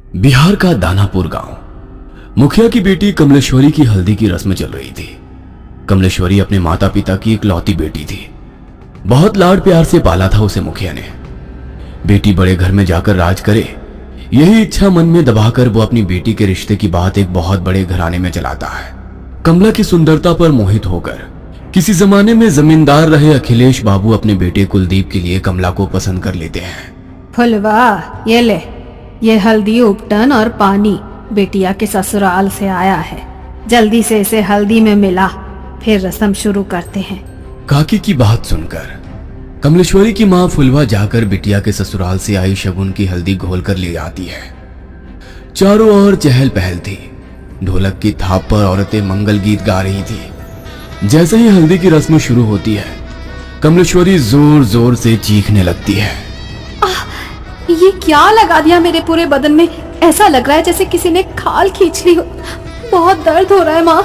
बिहार का दानापुर गांव। मुखिया की बेटी कमलेश्वरी की हल्दी की रस्म चल रही थी। कमलेश्वरी अपने माता पिता की इकलौती बेटी थी। बहुत लाड प्यार से पाला था उसे मुखिया ने। बेटी बड़े घर में जाकर राज करे, यही इच्छा मन में दबाकर वो अपनी बेटी के रिश्ते की बात एक बहुत बड़े घराने में चलाता है। कमला की सुंदरता पर मोहित होकर किसी जमाने में जमींदार रहे अखिलेश बाबू अपने बेटे कुलदीप के लिए कमला को पसंद कर लेते हैं। फुलवा, ये ले, ये हल्दी उपटन और पानी बेटिया के ससुराल से आया है। जल्दी से इसे हल्दी में मिला, फिर रस्म शुरू करते हैं। काकी की बात सुनकर कमलेश्वरी की माँ फुलवा जाकर बिटिया के ससुराल से आई शगुन की हल्दी घोल कर ले आती है। चारों ओर चहल पहल थी। ढोलक की थाप पर औरतें मंगल गीत गा रही थी। जैसे ही हल्दी की रस्म शुरू होती है, कमलेश्वरी जोर जोर से चीखने लगती है। ये क्या लगा दिया मेरे पूरे बदन में? ऐसा लग रहा है जैसे किसी ने खाल खींच ली हो। बहुत दर्द हो रहा है माँ।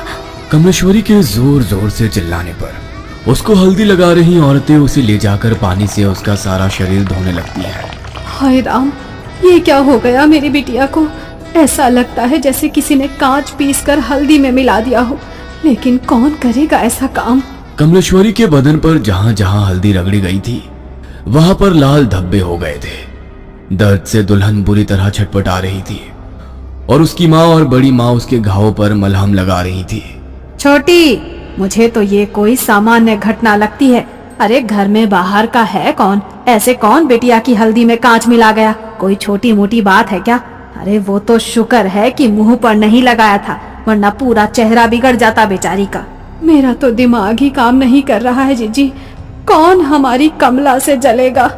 कमलेश्वरी के जोर जोर से चिल्लाने पर उसको हल्दी लगा रही औरतें उसे ले जाकर पानी से उसका सारा शरीर धोने लगती है। हाय राम, ये क्या हो गया मेरी बिटिया को? ऐसा लगता है जैसे किसी ने कांच पीसकर हल्दी में मिला दिया हो, लेकिन कौन करेगा ऐसा काम? कमलेश्वरी के बदन पर जहां जहां हल्दी रगड़ी गई थी, वहां पर लाल धब्बे हो गए थे। दर्द से दुल्हन बुरी तरह छटपटा रही थी और उसकी माँ और बड़ी माँ उसके घावों पर मलहम लगा रही थी। छोटी, मुझे तो ये कोई सामान्य घटना लगती है। अरे घर में बाहर का है कौन? ऐसे कौन बेटिया की हल्दी में कांच मिला गया? कोई छोटी मोटी बात है क्या? अरे वो तो शुक्र है कि मुंह पर नहीं लगाया था, वरना पूरा चेहरा बिगड़ जाता बेचारी का। मेरा तो दिमाग ही काम नहीं कर रहा है जीजी। कौन हमारी कमला से जलेगा?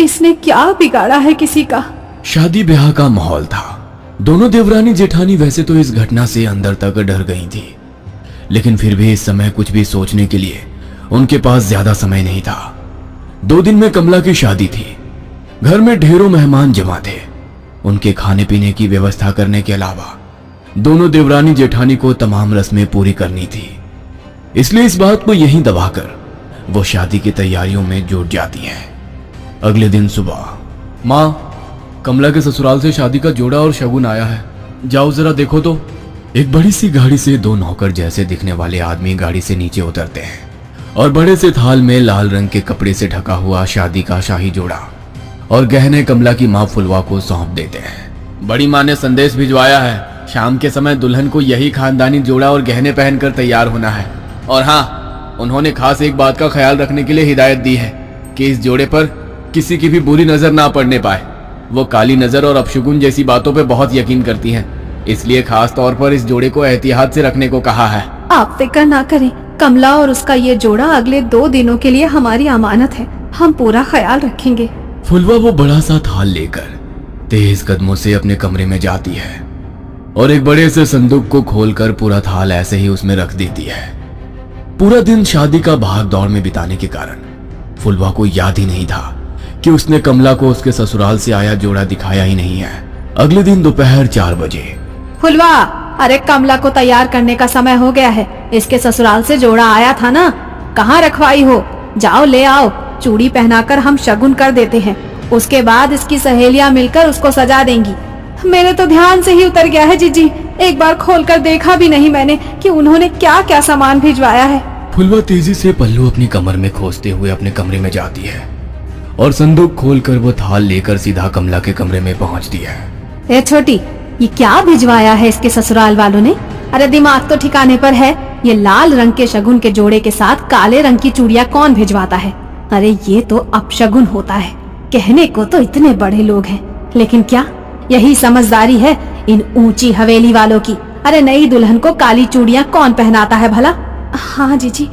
इसने क्या बिगाड़ा है किसी का? शादी ब्याह का माहौल था। दोनों देवरानी जेठानी वैसे तो इस घटना से अंदर तक डर गई थी, लेकिन फिर भी इस समय कुछ भी सोचने के लिए उनके पास ज्यादा समय नहीं था। 2 दिन में कमला की शादी थी। घर में ढेरों मेहमान जमा थे। उनके खाने पीने की व्यवस्था करने के अलावा दोनों देवरानी जेठानी को तमाम रस्में पूरी करनी थी। इसलिए इस बात को यहीं दबाकर वो शादी की तैयारियों में जुट जाती हैं। अगले दिन सुबह, माँ, कमला के ससुराल से शादी का जोड़ा और शगुन आया है, जाओ जरा देखो तो। एक बड़ी सी गाड़ी से 2 नौकर जैसे दिखने वाले आदमी गाड़ी से नीचे उतरते हैं और बड़े से थाल में लाल रंग के कपड़े से ढका हुआ शादी का शाही जोड़ा और गहने कमला की माँ फुलवा को सौंप देते हैं। बड़ी माँ ने संदेश भिजवाया है, शाम के समय दुल्हन को यही खानदानी जोड़ा और गहने पहनकर तैयार होना है। और हाँ, उन्होंने खास एक बात का ख्याल रखने के लिए हिदायत दी है कि इस जोड़े पर किसी की भी बुरी नजर ना पड़ने पाए। वो काली नजर और अपशगुन जैसी बातों पे बहुत यकीन करती हैं, इसलिए खास तौर पर इस जोड़े को एहतियात से रखने को कहा है। आप फिक्र ना करें, कमला और उसका ये जोड़ा अगले 2 दिनों के लिए हमारी अमानत है। हम पूरा ख्याल रखेंगे। फुलवा वो बड़ा सा थाल लेकर तेज कदमों से अपने कमरे में जाती है और एक बड़े से संदूक को खोलकर पूरा थाल ऐसे ही उसमें रख देती है। पूरा दिन शादी का भाग दौड़ में बिताने के कारण फुलवा को याद ही नहीं था कि उसने कमला को उसके ससुराल से आया जोड़ा दिखाया ही नहीं है। अगले दिन दोपहर 4 बजे, फुलवा, अरे कमला को तैयार करने का समय हो गया है। इसके ससुराल से जोड़ा आया था ना, कहाँ रखवाई हो? जाओ ले आओ। चूड़ी पहनाकर हम शगुन कर देते हैं, उसके बाद इसकी सहेलियां मिलकर उसको सजा देंगी। मेरे तो ध्यान से ही उतर गया है जीजी। एक बार खोलकर देखा भी नहीं मैंने कि उन्होंने क्या क्या सामान भिजवाया है। फुलवा तेजी से पल्लू अपनी कमर में खोसते हुए अपने कमरे में जाती है और संदूक खोलकर वो थाल लेकर सीधा कमला के कमरे में पहुंचती है। ए छोटी, ये क्या भिजवाया है इसके ससुराल वालों ने? अरे दिमाग तो ठिकाने पर है? ये लाल रंग के शगुन के जोड़े के साथ काले रंग की चूड़ियां कौन भिजवाता है? अरे ये तो अपशगुन होता है। कहने को तो इतने बड़े लोग हैं, लेकिन क्या यही समझदारी है इन ऊंची हवेली वालों की? अरे नई दुल्हन को काली चूड़ियां कौन पहनाता है भला? हाँ जीजी,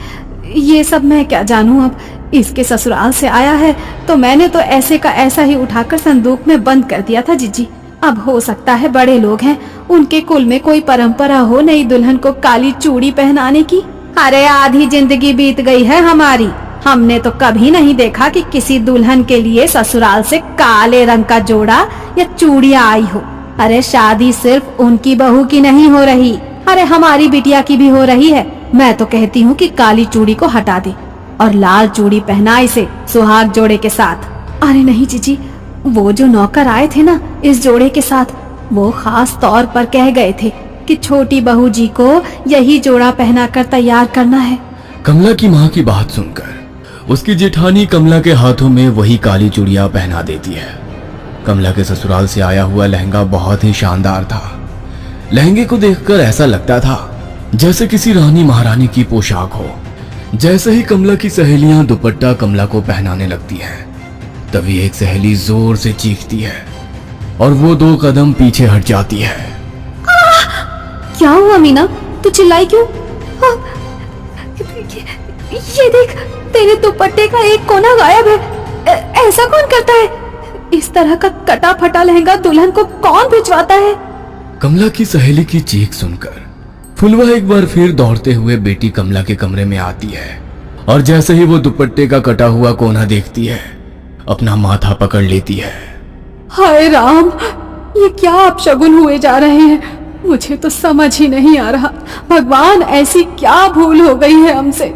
ये सब मैं क्या जानूं। अब इसके ससुराल से आया है तो मैंने तो ऐसे का ऐसा ही उठाकर संदूक में बंद कर दिया था जीजी। अब हो सकता है बड़े लोग हैं, उनके कुल में कोई परंपरा हो नई दुल्हन को काली चूड़ी पहनाने की। अरे आधी जिंदगी बीत गई है हमारी, हमने तो कभी नहीं देखा कि किसी दुल्हन के लिए ससुराल से काले रंग का जोड़ा या चूड़ियां आई हो। अरे शादी सिर्फ उनकी बहू की नहीं हो रही, अरे हमारी बिटिया की भी हो रही है। मैं तो कहती हूँ कि काली चूड़ी को हटा दे और लाल चूड़ी पहना इसे सुहाग जोड़े के साथ। अरे नहीं जीजी, वो जो नौकर आए थे ना इस जोड़े के साथ, वो खास तौर पर कह गए थे कि छोटी बहू जी को यही जोड़ा पहनाकर तैयार करना है। कमला की माँ की बात सुनकर उसकी जेठानी कमला के हाथों में वही काली चूड़िया पहना देती है। कमला के ससुराल से आया हुआ लहंगा बहुत ही शानदार था। लहंगे को देखकर ऐसा लगता था जैसे किसी रानी महारानी की पोशाक हो। जैसे ही कमला की सहेलियां दुपट्टा कमला को पहनाने लगती हैं, तभी एक सहेली जोर से चीखती है और वो 2 कदम पीछे हट जाती है। क्या हुआ मीना, तू चिल्लाई क्यों? ये देख, तेरे दुपट्टे का एक कोना गायब है। ऐसा कौन करता है? इस तरह का कटा फटा लहंगा दुल्हन को कौन भिजवाता है? कमला की सहेली की चीख सुनकर फुलवा एक बार फिर दौड़ते हुए बेटी कमला के कमरे में आती है और जैसे ही वो दुपट्टे का कटा हुआ कोना देखती है, अपना माथा पकड़ लेती है। हाय राम, ये क्या अपशगुन हुए जा रहे हैं? मुझे तो समझ ही नहीं आ रहा। भगवान, ऐसी क्या भूल हो गई है हमसे?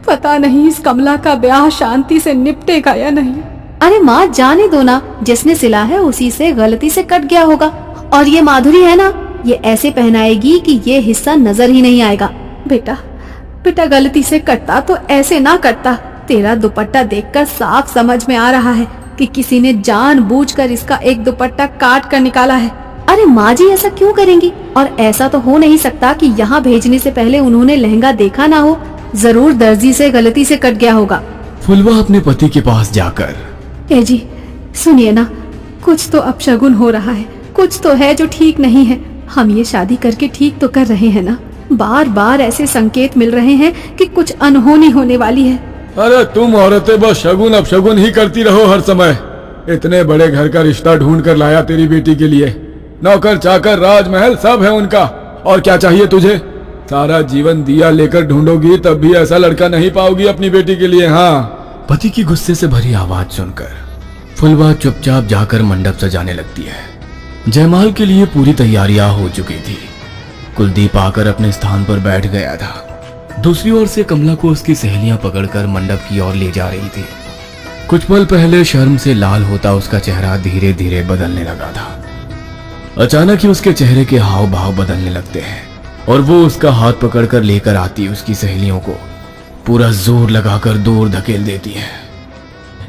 पता नहीं इस कमला का ब्याह शांति से निपटेगा या नहीं। अरे माँ, जाने दो ना, जिसने सिला है उसी से गलती से कट गया होगा। और ये माधुरी है ना, ये ऐसे पहनाएगी कि ये हिस्सा नजर ही नहीं आएगा। बेटा गलती से कटता तो ऐसे ना कटता। तेरा दुपट्टा देखकर साफ समझ में आ रहा है कि किसी ने जानबूझकर इसका एक दुपट्टा काट कर निकाला है। अरे माँ जी, ऐसा क्यों करेंगी? और ऐसा तो हो नहीं सकता कि यहाँ भेजने से पहले उन्होंने लहंगा देखा ना हो। जरूर दर्जी से गलती से कट गया होगा। फुलवा अपने पति के पास जाकर, ए जी सुनिए ना, कुछ तो अपशगुन हो रहा है, कुछ तो है जो ठीक नहीं है। हम ये शादी करके ठीक तो कर रहे हैं ना? बार बार ऐसे संकेत मिल रहे हैं कि कुछ अनहोनी होने वाली है। अरे तुम औरतें बस शगुन अपशगुन ही करती रहो हर समय। इतने बड़े घर का रिश्ता ढूंढ कर लाया तेरी बेटी के लिए। नौकर चाकर राजमहल सब है उनका, और क्या चाहिए तुझे? सारा जीवन दिया लेकर ढूंढोगी तब भी ऐसा लड़का नहीं पाओगी अपनी बेटी के लिए। हाँ। पति की गुस्से से भरी आवाज सुनकर फुलवा चुपचाप जाकर मंडप सजाने लगती है। जयमाल के लिए पूरी तैयारियां हो चुकी थी। कुलदीप आकर अपने स्थान पर बैठ गया था। दूसरी ओर से कमला को उसकी सहेलियां पकड़कर मंडप की ओर ले जा रही थी। कुछ पल पहले शर्म से लाल होता उसका चेहरा धीरे धीरे बदलने लगा था। अचानक ही उसके चेहरे के हाव भाव बदलने लगते हैं और वो उसका हाथ पकड़कर लेकर आती उसकी सहेलियों को पूरा जोर लगाकर दूर धकेल देती है।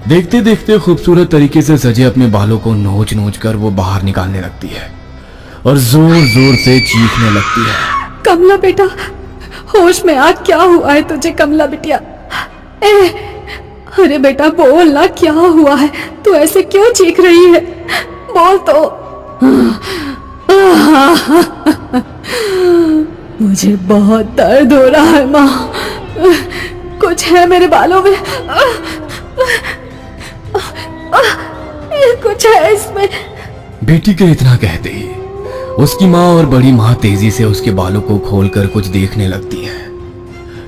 देखते देखते खूबसूरत तरीके से सजे अपने बालों को नोच नोच कर वो बाहर निकालने लगती है और जोर जोर से चीखने लगती है। कमला बेटा, होश में आ, क्या हुआ है तुझे? कमला बिटिया, अरे बेटा बोल ना, क्या हुआ है? तू ऐसे क्यों चीख रही है? बोल तो। मुझे बहुत दर्द हो रहा है माँ, कुछ है मेरे बालों में, कुछ है इसमें। बेटी के इतना कहते ही उसकी माँ और बड़ी माँ तेजी से उसके बालों को खोलकर कुछ देखने लगती है।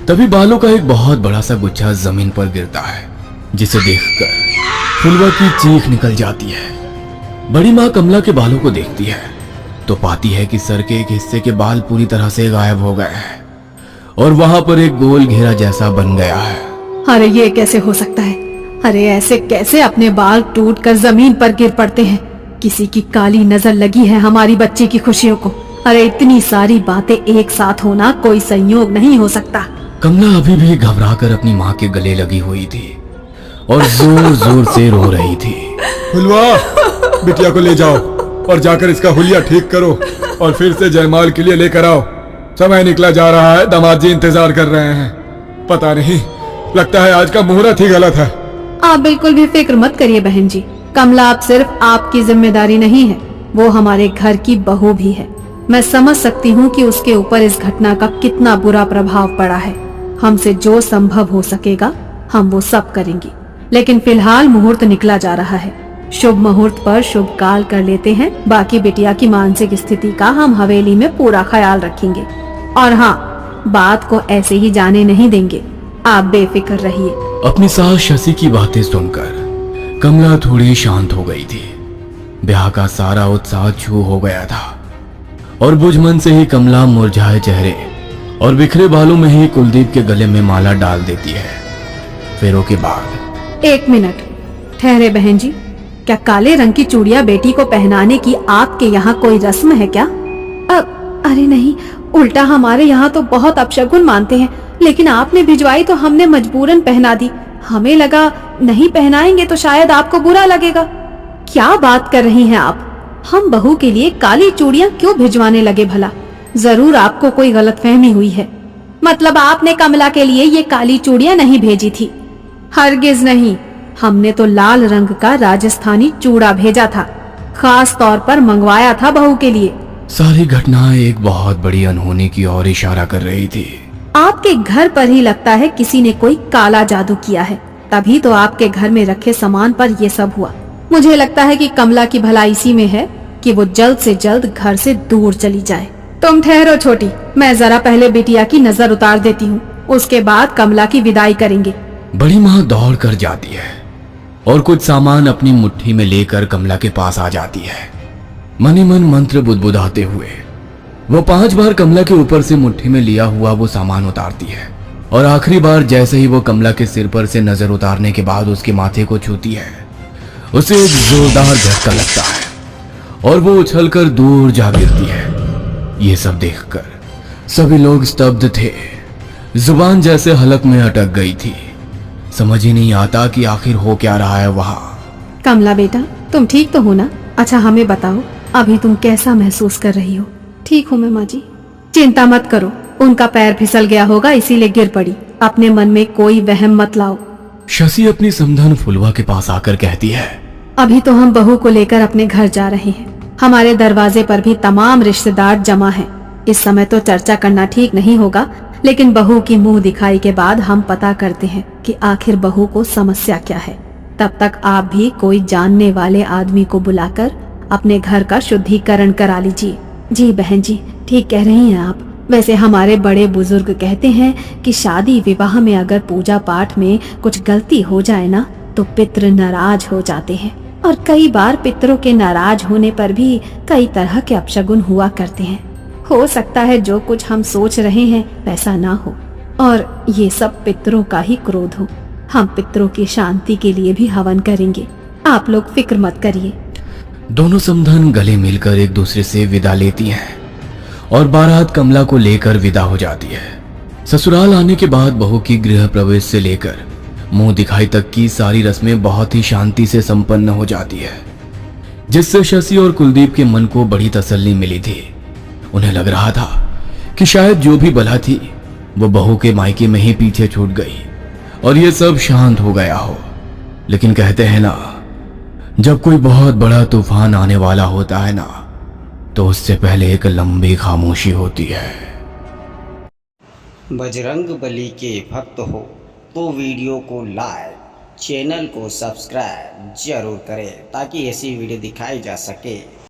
तभी बालों का एक बहुत बड़ा सा गुच्छा जमीन पर गिरता है, जिसे देखकर फुलवा की चीख निकल जाती है। बड़ी माँ कमला के बालों को देखती है तो पाती है कि सर के एक हिस्से के बाल पूरी तरह से गायब हो गए हैं और वहां पर एक गोल घेरा जैसा बन गया है। अरे ये कैसे हो सकता है? अरे ऐसे कैसे अपने बाल टूटकर जमीन पर गिर पड़ते हैं? किसी की काली नजर लगी है हमारी बच्ची की खुशियों को। अरे इतनी सारी बातें एक साथ होना कोई संयोग नहीं हो सकता। कमला अभी भी घबराकर अपनी माँ के गले लगी हुई थी और जोर जोर से रो रही थी। फुलवा, बिटिया को ले जाओ और जाकर इसका हुलिया ठीक करो और फिर से जयमाल के लिए लेकर आओ। समय निकला जा रहा है, दामाद जी इंतजार कर रहे हैं। पता नहीं, लगता है आज का मुहूर्त ही गलत है। आप बिल्कुल भी फिक्र मत करिए बहन जी, कमला अब सिर्फ आपकी जिम्मेदारी नहीं है, वो हमारे घर की बहू भी है। मैं समझ सकती हूँ कि उसके ऊपर इस घटना का कितना बुरा प्रभाव पड़ा है। हमसे जो संभव हो सकेगा हम वो सब करेंगे, लेकिन फिलहाल मुहूर्त निकला जा रहा है। शुभ मुहूर्त पर शुभ काल कर लेते हैं। बाकी बिटिया की मानसिक स्थिति का हम हवेली में पूरा ख्याल रखेंगे और हाँ, बात को ऐसे ही जाने नहीं देंगे। आप बेफिक्र रहिए। अपनी सास शशि की बातें सुनकर कमला थोड़ी शांत हो गई थी। ब्याह का सारा उत्साह छू हो गया था और बुझमन से ही कमला मुरझाए चेहरे और बिखरे बालों में ही कुलदीप के गले में माला डाल देती है। फेरों के बाद 1 मिनट ठहरे बहन जी, क्या काले रंग की चूड़ियां बेटी को पहनाने की आपके यहाँ कोई रस्म है क्या? अरे नहीं, उल्टा हमारे यहाँ तो बहुत अपशगुन मानते हैं, लेकिन आपने भिजवाई तो हमने मजबूरन पहना दी। हमें लगा नहीं पहनाएंगे तो शायद आपको बुरा लगेगा। क्या बात कर रही हैं आप? हम बहू के लिए काली चूड़ियां क्यों भिजवाने लगे भला? जरूर आपको कोई गलतफहमी हुई है। मतलब आपने कमला के लिए ये काली चूड़ियां नहीं भेजी थी? हरगिज नहीं, हमने तो लाल रंग का राजस्थानी चूड़ा भेजा था, खास तौर पर मंगवाया था बहू के लिए। सारी घटनाएं एक बहुत बड़ी अनहोनी की ओर इशारा कर रही थी। आपके घर पर ही लगता है किसी ने कोई काला जादू किया है, तभी तो आपके घर में रखे सामान पर ये सब हुआ। मुझे लगता है कि कमला की भलाई इसी में है कि वो जल्द से जल्द घर से दूर चली जाए। तुम ठहरो छोटी, मैं जरा पहले बिटिया की नजर उतार देती हूँ, उसके बाद कमला की विदाई करेंगे। बड़ी माँ दौड़ कर जाती है और कुछ सामान अपनी मुट्ठी में लेकर कमला के पास आ जाती है। मन ही मन मंत्र बुदबुदाते हुए वो 5 बार कमला के ऊपर से मुट्ठी में लिया हुआ वो सामान उतारती है, और आखिरी बार जैसे ही वो कमला के सिर पर से नजर उतारने के बाद उसके माथे को छूती है, उसे एक जोरदार झटका लगता है और वो उछलकर दूर जा गिरती है। ये सब देखकर सभी लोग स्तब्ध थे, जुबान जैसे हलक में अटक गई थी। समझ ही नहीं आता कि आखिर हो क्या रहा है वहाँ। कमला बेटा, तुम ठीक तो हो ना? अच्छा हमें बताओ, अभी तुम कैसा महसूस कर रही हो? ठीक हूँ मैं माँ जी। चिंता मत करो, उनका पैर फिसल गया होगा इसीलिए गिर पड़ी। अपने मन में कोई वहम मत लाओ। शशि अपनी समधन फुलवा के पास आकर कहती है, अभी तो हम बहू को लेकर अपने घर जा रहे हैं। हमारे दरवाजे पर भी तमाम रिश्तेदार जमा हैं। इस समय तो चर्चा करना ठीक नहीं होगा, लेकिन बहू की मुंह दिखाई के बाद हम पता करते हैं कि आखिर बहू को समस्या क्या है। तब तक आप भी कोई जानने वाले आदमी को बुलाकर अपने घर का शुद्धिकरण करा लीजिए। जी बहन जी, ठीक कह रही हैं आप। वैसे हमारे बड़े बुजुर्ग कहते हैं कि शादी विवाह में अगर पूजा पाठ में कुछ गलती हो जाए ना, तो पितृ नाराज हो जाते हैं, और कई बार पितरों के नाराज होने पर भी कई तरह के अपशगुन हुआ करते हैं। हो सकता है जो कुछ हम सोच रहे हैं वैसा ना हो, और ये सब पितरों का ही क्रोध हो। हम पितरों की शांति के लिए भी हवन करेंगे, आप लोग फिक्र मत करिए। दोनों समधन गले मिलकर एक दूसरे से विदा लेती हैं और बारात कमला को लेकर विदा हो जाती है। ससुराल आने के बाद बहू की गृह प्रवेश से लेकर मुंह दिखाई तक की सारी रस्में बहुत ही शांति से संपन्न हो जाती है, जिससे शशि और कुलदीप के मन को बड़ी तसल्ली मिली थी। उन्हें लग रहा था कि शायद जो भी बला थी वो बहू के मायके में ही पीछे छूट गई और ये सब शांत हो गया हो। लेकिन कहते हैं ना, जब कोई बहुत बड़ा तूफान आने वाला होता है ना, तो उससे पहले एक लंबी खामोशी होती है। बजरंगबली के भक्त हो तो वीडियो को लाइक, चैनल को सब्सक्राइब जरूर करें ताकि ऐसी वीडियो दिखाई जा सके।